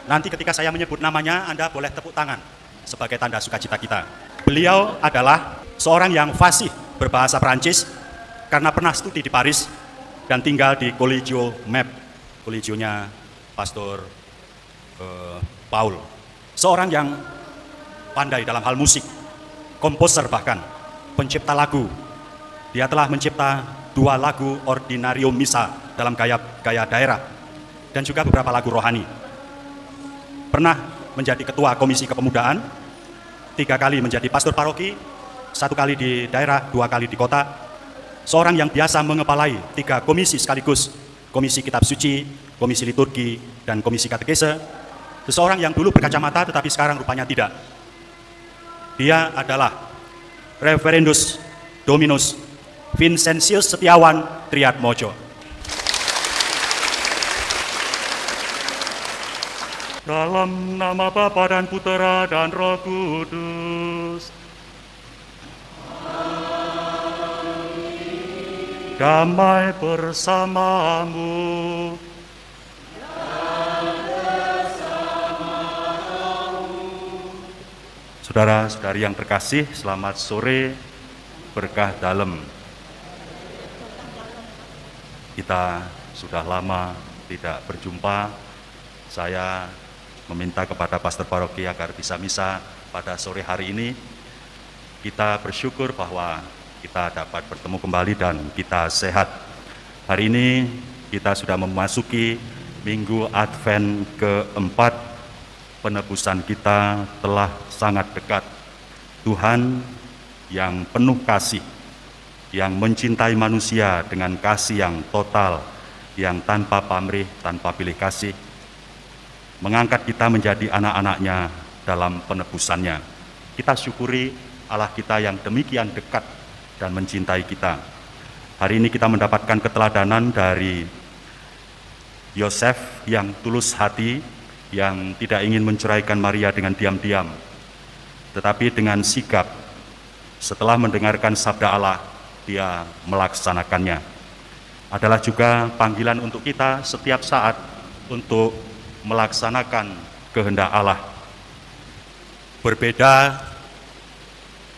Nanti ketika saya menyebut namanya, Anda boleh tepuk tangan sebagai tanda sukacita kita. Beliau adalah seorang yang fasih berbahasa Perancis karena pernah studi di Paris dan tinggal di Collegio Mep, kolegionya Pastor Paul. Seorang yang pandai dalam hal musik, komposer bahkan, pencipta lagu. Dia telah mencipta 2 lagu Ordinario Missa dalam gaya daerah dan juga beberapa lagu rohani. Pernah menjadi ketua komisi kepemudaan, 3 kali menjadi pastor paroki, 1 kali di daerah, 2 kali di kota. Seorang yang biasa mengepalai 3 komisi sekaligus, komisi kitab suci, komisi liturgi, dan komisi katekese. Seseorang yang dulu berkacamata tetapi sekarang rupanya tidak. Dia adalah Reverendus Dominus Vincentius Setiawan Triatmojo. Dalam nama Bapa dan Putera dan Roh Kudus. Damai bersamamu. Saudara-saudari yang terkasih, selamat sore, berkah dalam. Kita sudah lama tidak berjumpa. Saya meminta kepada pastor paroki agar bisa misa pada sore hari ini. Kita bersyukur bahwa kita dapat bertemu kembali dan kita sehat. Hari ini kita sudah memasuki minggu Advent keempat. Penebusan kita telah sangat dekat. Tuhan yang penuh kasih, yang mencintai manusia dengan kasih yang total, yang tanpa pamrih, tanpa pilih kasih, mengangkat kita menjadi anak-anaknya dalam penebusannya. Kita syukuri Allah kita yang demikian dekat dan mencintai kita. Hari ini kita mendapatkan keteladanan dari Yosef yang tulus hati, yang tidak ingin menceraikan Maria dengan diam-diam, tetapi dengan sigap. Setelah mendengarkan sabda Allah, dia melaksanakannya. Adalah juga panggilan untuk kita setiap saat untuk melaksanakan kehendak Allah. Berbeda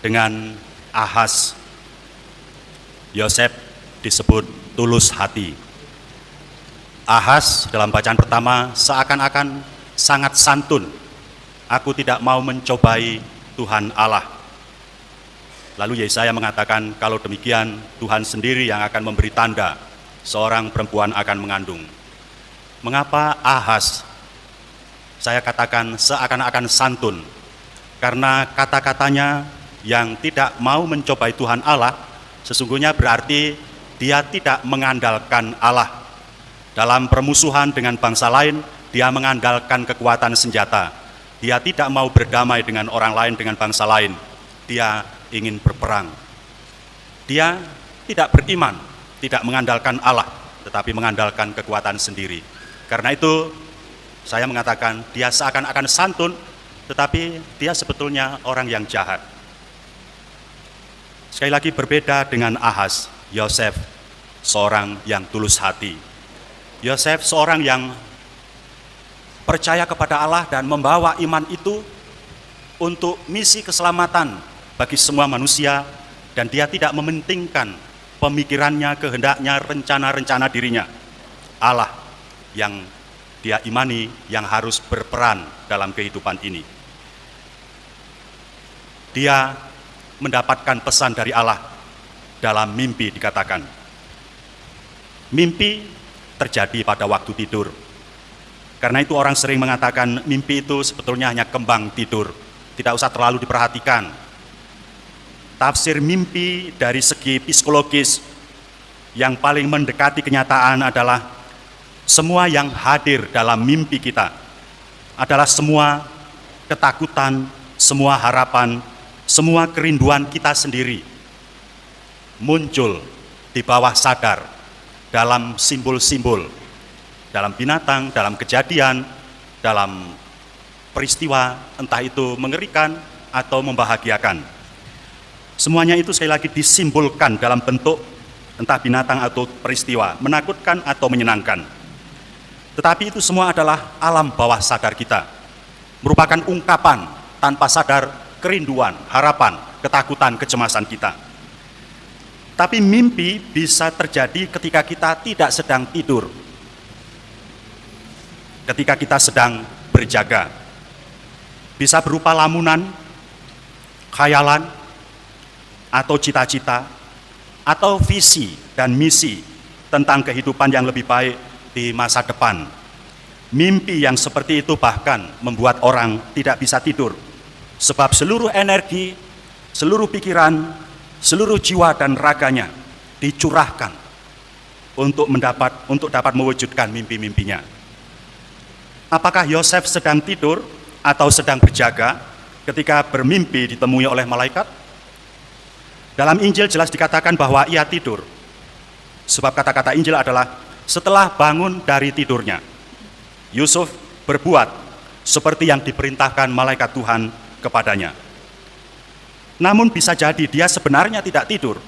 dengan Ahaz, Yosef disebut tulus hati. Ahaz dalam bacaan pertama seakan-akan sangat santun. Aku tidak mau mencobai Tuhan Allah. Lalu Yesaya mengatakan, kalau demikian Tuhan sendiri yang akan memberi tanda seorang perempuan akan mengandung. Mengapa Ahaz? Saya katakan seakan-akan santun, karena kata-katanya yang tidak mau mencobai Tuhan Allah, sesungguhnya berarti dia tidak mengandalkan Allah. Dalam permusuhan dengan bangsa lain, dia mengandalkan kekuatan senjata. Dia tidak mau berdamai dengan orang lain, dengan bangsa lain. Dia ingin berperang. Dia tidak beriman, tidak mengandalkan Allah, tetapi mengandalkan kekuatan sendiri. Karena itu, saya mengatakan dia seakan-akan santun, tetapi dia sebetulnya orang yang jahat. Sekali lagi berbeda dengan Ahaz, Yosef seorang yang tulus hati. Yosef seorang yang percaya kepada Allah dan membawa iman itu untuk misi keselamatan bagi semua manusia, dan dia tidak mementingkan pemikirannya, kehendaknya, rencana-rencana dirinya. Allah yang dia imani yang harus berperan dalam kehidupan ini. Dia mendapatkan pesan dari Allah dalam mimpi dikatakan. Mimpi terjadi pada waktu tidur. Karena itu orang sering mengatakan mimpi itu sebetulnya hanya kembang tidur, tidak usah terlalu diperhatikan. Tafsir mimpi dari segi psikologis yang paling mendekati kenyataan adalah semua yang hadir dalam mimpi kita adalah semua ketakutan, semua harapan, semua kerinduan kita sendiri muncul di bawah sadar dalam simbol-simbol, dalam binatang, dalam kejadian, dalam peristiwa, entah itu mengerikan atau membahagiakan. Semuanya itu sekali lagi disimbolkan dalam bentuk entah binatang atau peristiwa, menakutkan atau menyenangkan. Tetapi itu semua adalah alam bawah sadar kita, merupakan ungkapan tanpa sadar kerinduan, harapan, ketakutan, kecemasan kita. Tapi mimpi bisa terjadi ketika kita tidak sedang tidur, ketika kita sedang berjaga. Bisa berupa lamunan, khayalan, atau cita-cita, atau visi dan misi tentang kehidupan yang lebih baik di masa depan. Mimpi yang seperti itu bahkan membuat orang tidak bisa tidur, sebab seluruh energi, seluruh pikiran, seluruh jiwa dan raganya dicurahkan untuk dapat mewujudkan mimpi-mimpinya. Apakah Yosef sedang tidur atau sedang berjaga ketika bermimpi ditemui oleh malaikat? Dalam Injil jelas dikatakan bahwa ia tidur, sebab kata-kata Injil adalah setelah bangun dari tidurnya. Yusuf berbuat seperti yang diperintahkan malaikat Tuhan kepadanya. Namun bisa jadi dia sebenarnya tidak tidur,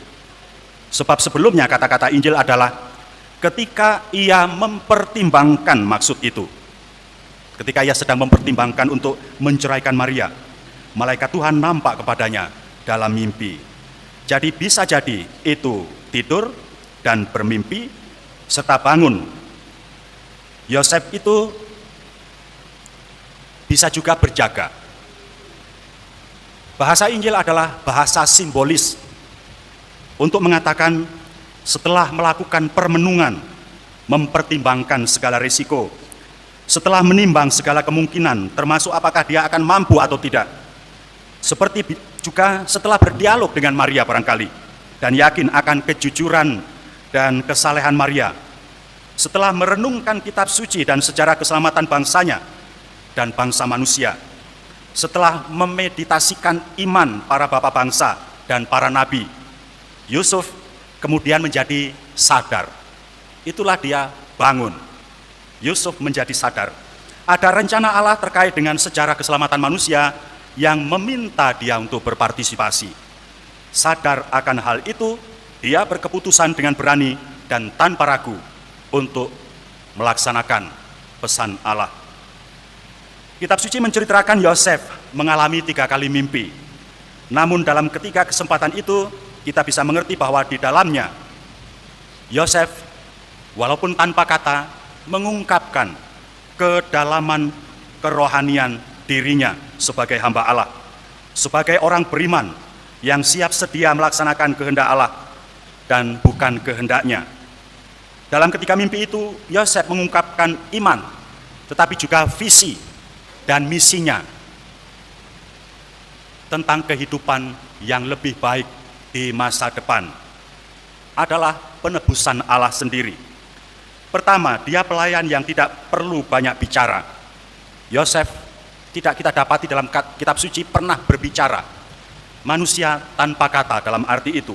sebab sebelumnya kata-kata Injil adalah ketika ia mempertimbangkan maksud itu. Ketika ia sedang mempertimbangkan untuk menceraikan Maria, malaikat Tuhan nampak kepadanya dalam mimpi. Jadi bisa jadi itu tidur dan bermimpi serta bangun. Yosef itu bisa juga berjaga. Bahasa Injil adalah bahasa simbolis untuk mengatakan setelah melakukan permenungan, mempertimbangkan segala risiko, setelah menimbang segala kemungkinan, termasuk apakah dia akan mampu atau tidak. Seperti juga setelah berdialog dengan Maria barangkali, dan yakin akan kejujuran dan kesalehan Maria. Setelah merenungkan kitab suci dan sejarah keselamatan bangsanya dan bangsa manusia. Setelah memeditasikan iman para bapak bangsa dan para nabi, Yusuf kemudian menjadi sadar. Itulah dia bangun. Yusuf menjadi sadar. Ada rencana Allah terkait dengan sejarah keselamatan manusia yang meminta dia untuk berpartisipasi. Sadar akan hal itu, dia berkeputusan dengan berani dan tanpa ragu untuk melaksanakan pesan Allah. Kitab suci menceritakan Yosef mengalami 3 kali mimpi. Namun dalam ketiga kesempatan itu, kita bisa mengerti bahwa di dalamnya Yosef walaupun tanpa kata mengungkapkan kedalaman kerohanian dirinya sebagai hamba Allah, sebagai orang beriman yang siap sedia melaksanakan kehendak Allah dan bukan kehendaknya. Dalam ketiga mimpi itu, Yosef mengungkapkan iman, tetapi juga visi dan misinya tentang kehidupan yang lebih baik di masa depan adalah penebusan Allah sendiri. Pertama, dia pelayan yang tidak perlu banyak bicara. Yosef tidak kita dapati dalam kitab suci pernah berbicara. Manusia tanpa kata dalam arti itu.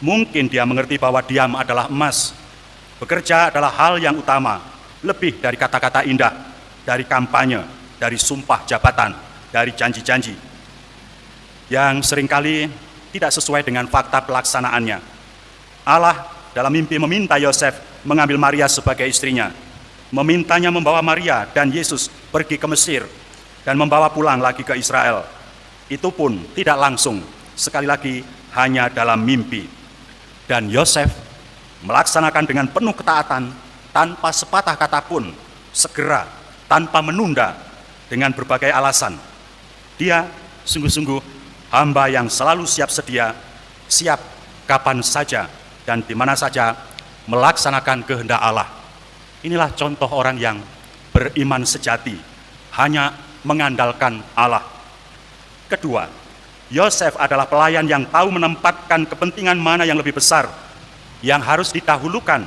Mungkin dia mengerti bahwa diam adalah emas. Bekerja adalah hal yang utama, lebih dari kata-kata indah, dari kampanye, dari sumpah jabatan, dari janji-janji yang seringkali tidak sesuai dengan fakta pelaksanaannya. Allah dalam mimpi meminta Yosef mengambil Maria sebagai istrinya, memintanya membawa Maria dan Yesus pergi ke Mesir dan membawa pulang lagi ke Israel. Itu pun tidak langsung, sekali lagi hanya dalam mimpi. Dan Yosef melaksanakan dengan penuh ketaatan, tanpa sepatah kata pun, segera, tanpa menunda, dengan berbagai alasan. Dia sungguh-sungguh hamba yang selalu siap sedia, siap kapan saja dan di mana saja melaksanakan kehendak Allah. Inilah contoh orang yang beriman sejati, hanya mengandalkan Allah. Kedua, Yosef adalah pelayan yang tahu menempatkan kepentingan mana yang lebih besar, yang harus didahulukan,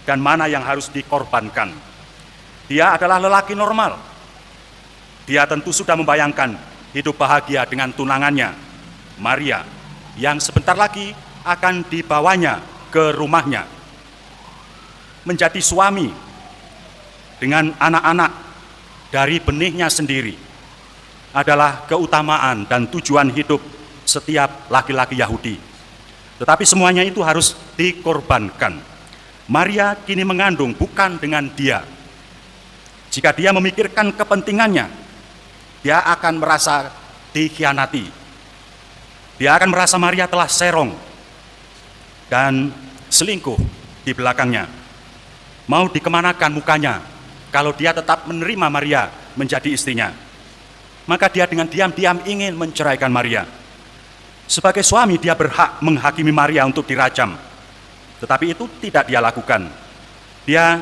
dan mana yang harus dikorbankan. Dia adalah lelaki normal. Dia tentu sudah membayangkan hidup bahagia dengan tunangannya, Maria, yang sebentar lagi akan dibawanya ke rumahnya. Menjadi suami dengan anak-anak dari benihnya sendiri adalah keutamaan dan tujuan hidup setiap laki-laki Yahudi. Tetapi semuanya itu harus dikorbankan. Maria kini mengandung bukan dengan dia, Jika dia memikirkan kepentingannya, dia akan merasa dikhianati. Dia akan merasa Maria telah serong dan selingkuh di belakangnya. Mau dikemanakan mukanya kalau dia tetap menerima Maria menjadi istrinya? Maka dia dengan diam-diam ingin menceraikan Maria. Sebagai suami dia berhak menghakimi Maria untuk dirajam. Tetapi itu tidak dia lakukan. Dia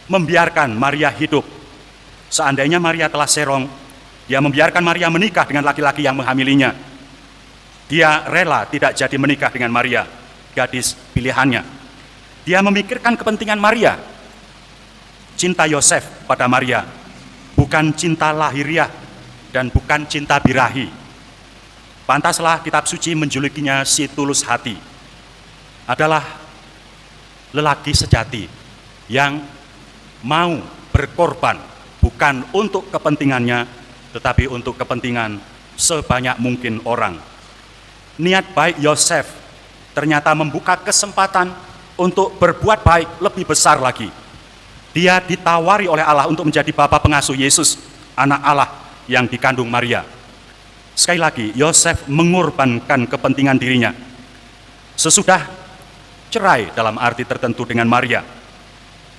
membiarkan Maria hidup. Seandainya Maria telah serong, dia membiarkan Maria menikah dengan laki-laki yang menghamilinya. Dia rela tidak jadi menikah dengan Maria, gadis pilihannya. Dia memikirkan kepentingan Maria. Cinta Yosef pada Maria bukan cinta lahiriah dan bukan cinta birahi. Pantaslah kitab suci menjulukinya si tulus hati. Adalah lelaki sejati yang mau berkorban bukan untuk kepentingannya, tetapi untuk kepentingan sebanyak mungkin orang. Niat baik Yosef ternyata membuka kesempatan untuk berbuat baik lebih besar lagi. Dia ditawari oleh Allah untuk menjadi bapa pengasuh Yesus, anak Allah yang dikandung Maria. Sekali lagi, Yosef mengorbankan kepentingan dirinya. Sesudah cerai dalam arti tertentu dengan Maria,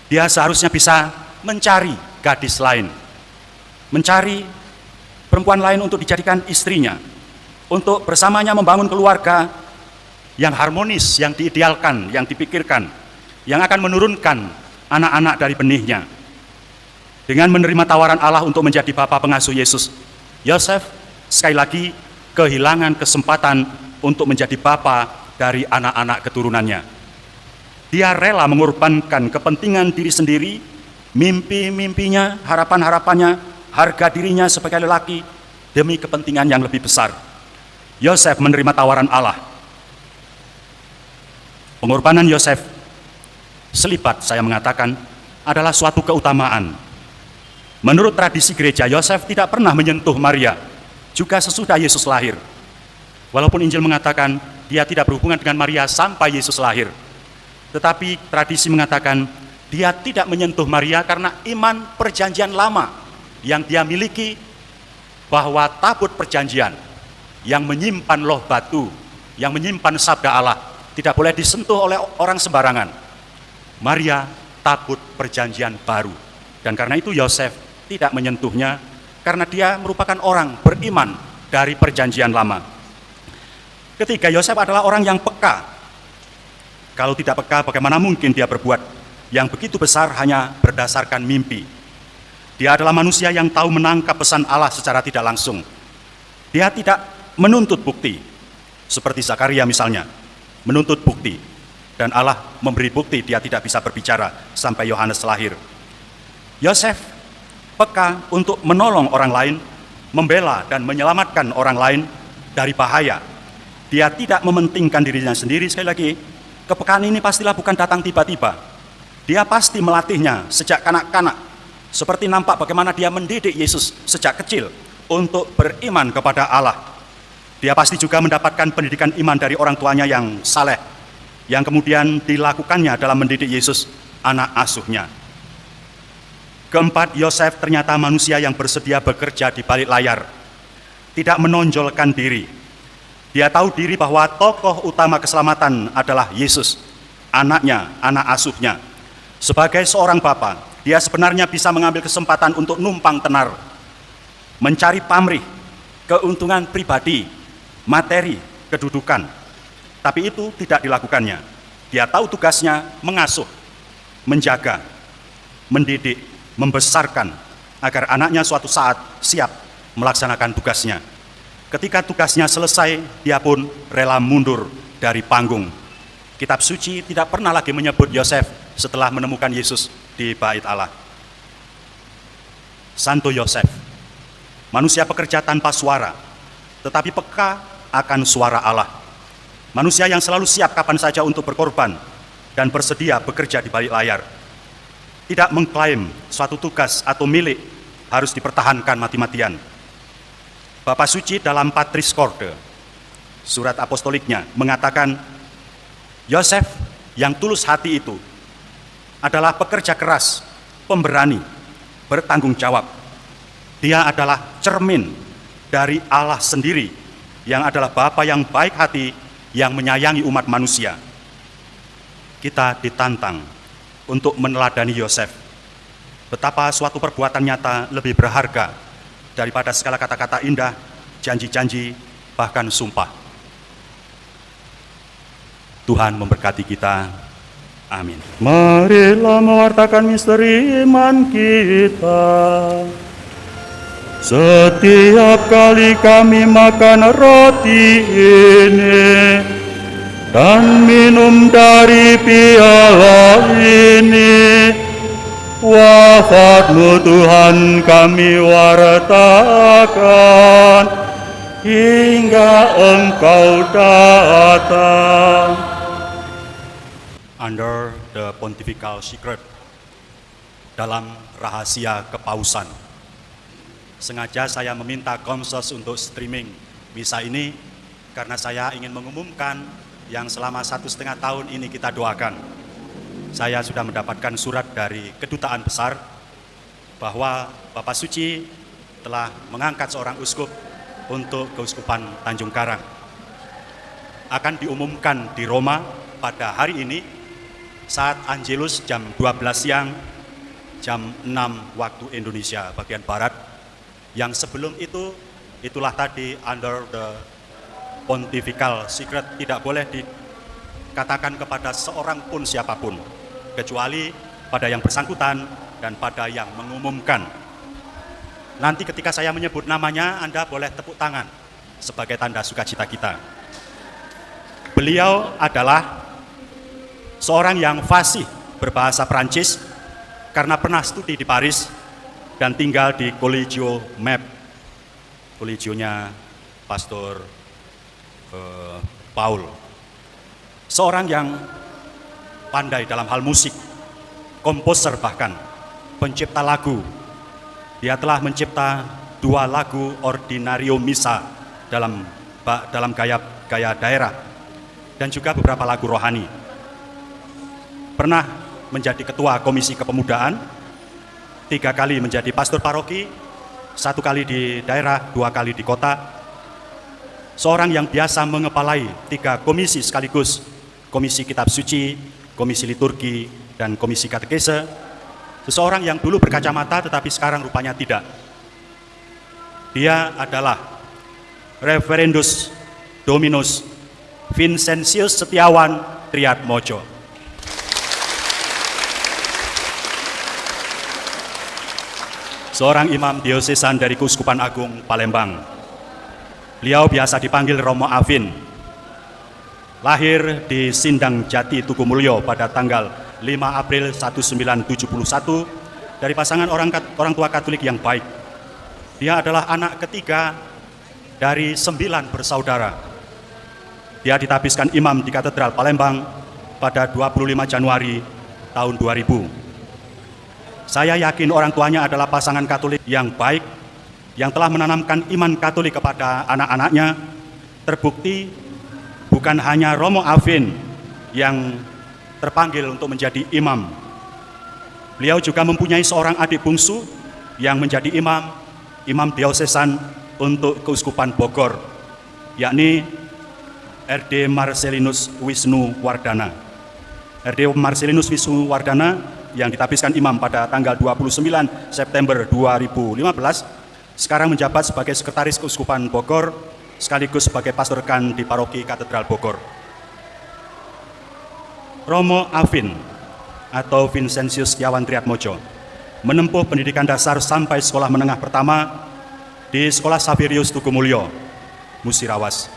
dia seharusnya bisa mencari gadis lain, mencari perempuan lain untuk dijadikan istrinya, untuk bersamanya membangun keluarga yang harmonis, yang diidealkan, yang dipikirkan, yang akan menurunkan anak-anak dari benihnya. Dengan menerima tawaran Allah untuk menjadi bapa pengasuh Yesus, Yosef sekali lagi kehilangan kesempatan untuk menjadi bapa dari anak-anak keturunannya. Dia rela mengorbankan kepentingan diri sendiri, mimpi-mimpinya, harapan-harapannya, harga dirinya sebagai lelaki demi kepentingan yang lebih besar. Yosef menerima tawaran Allah. Pengorbanan Yosef, selipat saya mengatakan, adalah suatu keutamaan. Menurut tradisi gereja, Yosef tidak pernah menyentuh Maria, juga sesudah Yesus lahir. Walaupun Injil mengatakan dia tidak berhubungan dengan Maria sampai Yesus lahir, tetapi tradisi mengatakan dia tidak menyentuh Maria karena iman perjanjian lama yang dia miliki, bahwa tabut perjanjian yang menyimpan loh batu, yang menyimpan sabda Allah, tidak boleh disentuh oleh orang sembarangan. Maria tabut perjanjian baru, dan karena itu Yosef tidak menyentuhnya, karena dia merupakan orang beriman dari perjanjian lama. Ketiga, Yosef adalah orang yang peka. Kalau tidak peka, bagaimana mungkin dia berbuat yang begitu besar hanya berdasarkan mimpi? Dia adalah manusia yang tahu menangkap pesan Allah secara tidak langsung. Dia tidak menuntut bukti, seperti Zakaria misalnya, menuntut bukti, dan Allah memberi bukti dia tidak bisa berbicara sampai Yohanes lahir. Yosef peka untuk menolong orang lain, membela dan menyelamatkan orang lain dari bahaya. Dia tidak mementingkan dirinya sendiri. Sekali lagi, kepekaan ini pastilah bukan datang tiba-tiba. Dia pasti melatihnya sejak kanak-kanak, seperti nampak bagaimana dia mendidik Yesus sejak kecil untuk beriman kepada Allah. Dia pasti juga mendapatkan pendidikan iman dari orang tuanya yang saleh, yang kemudian dilakukannya dalam mendidik Yesus, anak asuhnya. Keempat, Yosef ternyata manusia yang bersedia bekerja di balik layar, tidak menonjolkan diri. Dia tahu diri bahwa tokoh utama keselamatan adalah Yesus, anaknya, anak asuhnya. Sebagai seorang bapa, dia sebenarnya bisa mengambil kesempatan untuk numpang tenar, mencari pamrih, keuntungan pribadi, materi, kedudukan. Tapi itu tidak dilakukannya. Dia tahu tugasnya mengasuh, menjaga, mendidik, membesarkan, agar anaknya suatu saat siap melaksanakan tugasnya. Ketika tugasnya selesai, dia pun rela mundur dari panggung. Kitab suci tidak pernah lagi menyebut Yosef setelah menemukan Yesus di bait Allah. Santo Yosef, manusia pekerja tanpa suara, tetapi peka akan suara Allah. Manusia yang selalu siap kapan saja untuk berkorban dan bersedia bekerja di balik layar. Tidak mengklaim suatu tugas atau milik harus dipertahankan mati-matian. Bapak Suci dalam Patris Corde, surat apostoliknya, mengatakan Yosef yang tulus hati itu adalah pekerja keras, pemberani, bertanggung jawab. Dia adalah cermin dari Allah sendiri, yang adalah Bapa yang baik hati, yang menyayangi umat manusia. Kita ditantang untuk meneladani Yosef. Betapa suatu perbuatan nyata lebih berharga daripada segala kata-kata indah, janji-janji, bahkan sumpah. Tuhan memberkati kita. Amin. Marilah mewartakan misteri iman kita. Setiap kali kami makan roti ini dan minum dari piala ini, wafat-Mu Tuhan kami wartakan hingga Engkau datang. Under the Pontifical Secret, dalam rahasia kepausan. Sengaja saya meminta Komsos untuk streaming misa ini karena saya ingin mengumumkan yang selama 1,5 tahun ini kita doakan. Saya sudah mendapatkan surat dari Kedutaan Besar bahwa Bapak Suci telah mengangkat seorang uskup untuk Keuskupan Tanjung Karang. Akan diumumkan di Roma pada hari ini saat Angelus jam 12 siang, jam 6 waktu Indonesia bagian Barat. Yang sebelum itu, itulah tadi under the Pontifical Secret, tidak boleh dikatakan kepada seorang pun siapapun, kecuali pada yang bersangkutan dan pada yang mengumumkan. Nanti ketika saya menyebut namanya, Anda boleh tepuk tangan sebagai tanda sukacita kita. Beliau adalah seorang yang fasih berbahasa Prancis karena pernah studi di Paris dan tinggal di Collegio Map, kolegionya Pastor Paul. Seorang yang pandai dalam hal musik, komposer bahkan, pencipta lagu. Dia telah mencipta 2 lagu Ordinario Misa dalam gaya daerah dan juga beberapa lagu rohani. Pernah menjadi ketua Komisi Kepemudaan, 3 kali menjadi pastor paroki, 1 kali di daerah, 2 kali di kota. Seorang yang biasa mengepalai 3 komisi sekaligus, Komisi Kitab Suci, Komisi Liturgi, dan Komisi Katekese. Seseorang yang dulu berkacamata tetapi sekarang rupanya tidak. Dia adalah Reverendus Dominus Vincentius Setiawan Triatmojo. Seorang imam diosesan dari Keuskupan Agung Palembang. Beliau biasa dipanggil Romo Avin. Lahir di Sindang Jati, Tukumulyo pada tanggal 5 April 1971 dari pasangan orang tua Katolik yang baik. Dia adalah anak ketiga dari 9 bersaudara. Dia ditapiskan imam di Katedral Palembang pada 25 Januari tahun 2000. Saya yakin orang tuanya adalah pasangan Katolik yang baik, yang telah menanamkan iman Katolik kepada anak-anaknya. Terbukti bukan hanya Romo Avin yang terpanggil untuk menjadi imam. Beliau juga mempunyai seorang adik bungsu yang menjadi imam diosesan untuk Keuskupan Bogor, yakni RD Marcelinus Wisnu Wardana. RD Marcelinus Wisnu Wardana yang ditapiskan imam pada tanggal 29 September 2015, sekarang menjabat sebagai Sekretaris Keuskupan Bogor, sekaligus sebagai Pastor Kan di Paroki Katedral Bogor. Romo Avin atau Vincentius Setiawan Triatmojo menempuh pendidikan dasar sampai sekolah menengah pertama di Sekolah Saverius Tukumulyo, Musirawas.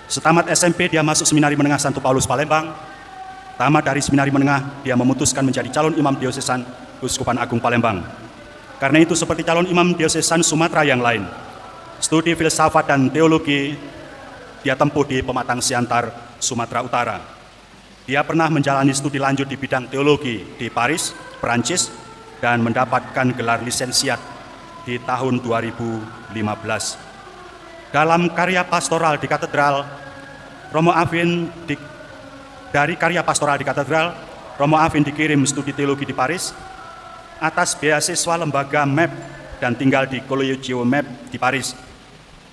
Setamat SMP dia masuk Seminari Menengah Santo Paulus Palembang. Tamat dari Seminari Menengah, dia memutuskan menjadi calon imam diosesan Keuskupan Agung Palembang. Karena itu seperti calon imam diosesan Sumatera yang lain, studi filsafat dan teologi dia tempuh di Pematang Siantar, Sumatera Utara. Dia pernah menjalani studi lanjut di bidang teologi di Paris, Perancis, dan mendapatkan gelar lisensiat di tahun 2015. Dalam karya pastoral di katedral, Romo Avin Romo Avin dikirim studi teologi di Paris. atas beasiswa lembaga MEP dan tinggal di Collegio MEP di Paris.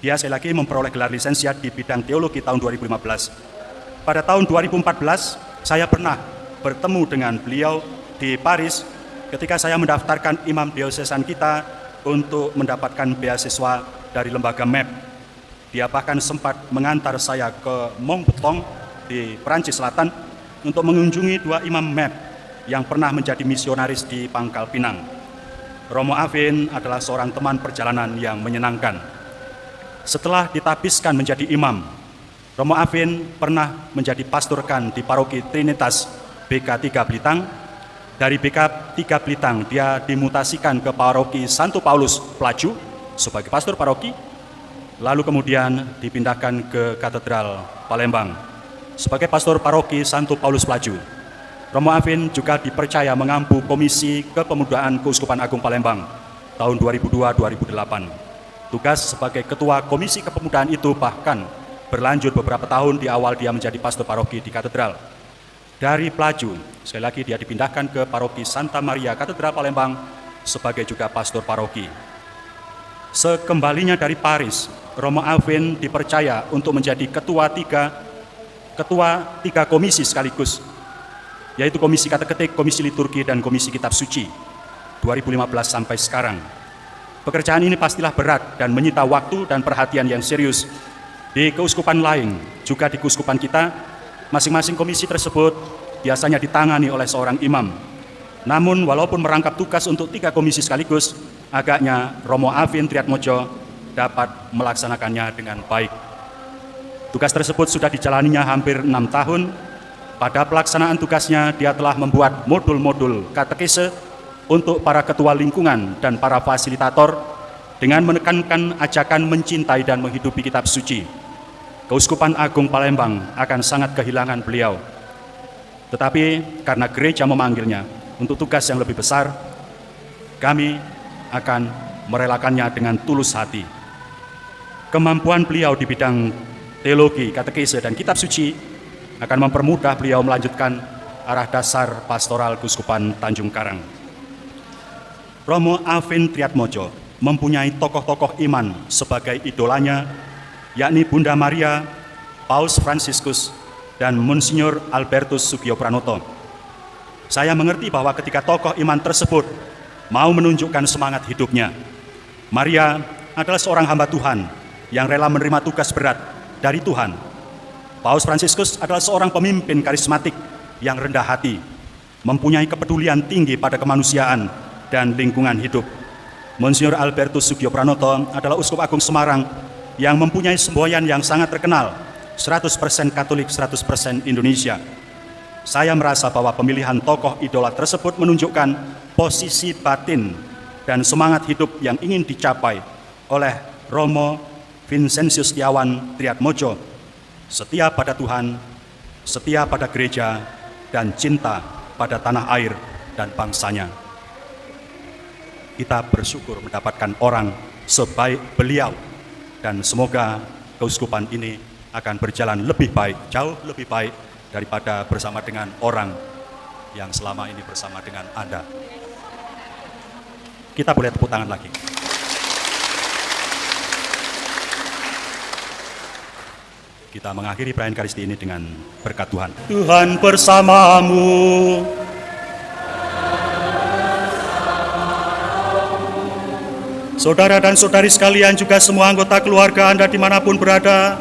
Dia sekali lagi memperoleh gelar lisensiat di bidang teologi tahun 2015. Pada tahun 2014, saya pernah bertemu dengan beliau di Paris ketika saya mendaftarkan imam diosesan kita untuk mendapatkan beasiswa dari lembaga MEP. Dia bahkan sempat mengantar saya ke Montbetong di Perancis Selatan untuk mengunjungi 2 imam MEP yang pernah menjadi misionaris di Pangkal Pinang. Romo Avin adalah seorang teman perjalanan yang menyenangkan. Setelah ditabiskan menjadi imam, Romo Avin pernah menjadi pastorkan di paroki Trinitas BK 3 Blitang. Dari BK 3 Blitang, dia dimutasikan ke paroki Santo Paulus Pelaju sebagai pastor paroki, lalu kemudian dipindahkan ke Katedral Palembang sebagai pastor paroki Santo Paulus Pelaju. Romo Avin juga dipercaya mengampu Komisi Kepemudaan Keuskupan Agung Palembang tahun 2002-2008. Tugas sebagai Ketua Komisi Kepemudaan itu bahkan berlanjut beberapa tahun. Di awal dia menjadi pastor paroki di katedral. Dari Pelaju, sekali lagi dia dipindahkan ke paroki Santa Maria Katedral Palembang sebagai juga pastor paroki. Sekembalinya dari Paris, Romo Avin dipercaya untuk menjadi ketua tiga komisi sekaligus, yaitu Komisi Kateketik, Komisi Liturgi, dan Komisi Kitab Suci 2015 sampai sekarang. Pekerjaan ini pastilah berat dan menyita waktu dan perhatian yang serius. Di keuskupan lain, juga di keuskupan kita, masing-masing komisi tersebut biasanya ditangani oleh seorang imam. Namun walaupun merangkap tugas untuk 3 komisi sekaligus, agaknya Romo Avin Triatmojo dapat melaksanakannya dengan baik. Tugas tersebut sudah dijalaninya hampir 6 tahun. Pada pelaksanaan tugasnya, dia telah membuat modul-modul katekese untuk para ketua lingkungan dan para fasilitator dengan menekankan ajakan mencintai dan menghidupi kitab suci. Keuskupan Agung Palembang akan sangat kehilangan beliau. Tetapi karena gereja memanggilnya untuk tugas yang lebih besar, kami akan merelakannya dengan tulus hati. Kemampuan beliau di bidang teologi, katekese, dan kitab suci akan mempermudah beliau melanjutkan arah dasar pastoral Keuskupan Tanjung Karang. Romo Avin Triatmojo mempunyai tokoh-tokoh iman sebagai idolanya, yakni Bunda Maria, Paus Fransiskus, dan Monsignor Albertus Sugio Pranoto. Saya mengerti bahwa ketika tokoh iman tersebut mau menunjukkan semangat hidupnya, Maria adalah seorang hamba Tuhan yang rela menerima tugas berat dari Tuhan. Paus Fransiskus adalah seorang pemimpin karismatik yang rendah hati, mempunyai kepedulian tinggi pada kemanusiaan dan lingkungan hidup. Monsignor Albertus Sugio Pranoto adalah Uskup Agung Semarang yang mempunyai semboyan yang sangat terkenal, 100% Katolik, 100% Indonesia. Saya merasa bahwa pemilihan tokoh idola tersebut menunjukkan posisi batin dan semangat hidup yang ingin dicapai oleh Romo Vincentius Setiawan Triatmojo, setia pada Tuhan, setia pada gereja, dan cinta pada tanah air dan bangsanya. Kita bersyukur mendapatkan orang sebaik beliau, dan semoga keuskupan ini akan berjalan lebih baik, jauh lebih baik daripada bersama dengan orang yang selama ini bersama dengan Anda. Kita boleh tepuk tangan lagi. Kita mengakhiri perayaan Ekaristi ini dengan berkat Tuhan. Tuhan bersamamu. Saudara dan saudari sekalian, juga semua anggota keluarga Anda dimanapun berada,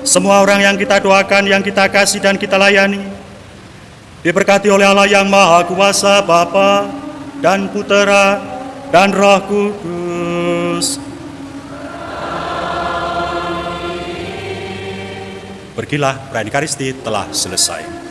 semua orang yang kita doakan, yang kita kasih dan kita layani, diberkati oleh Allah yang Maha Kuasa, Bapa dan Putera dan Roh Kudus. Pergilah, perayaan Ekaristi telah selesai.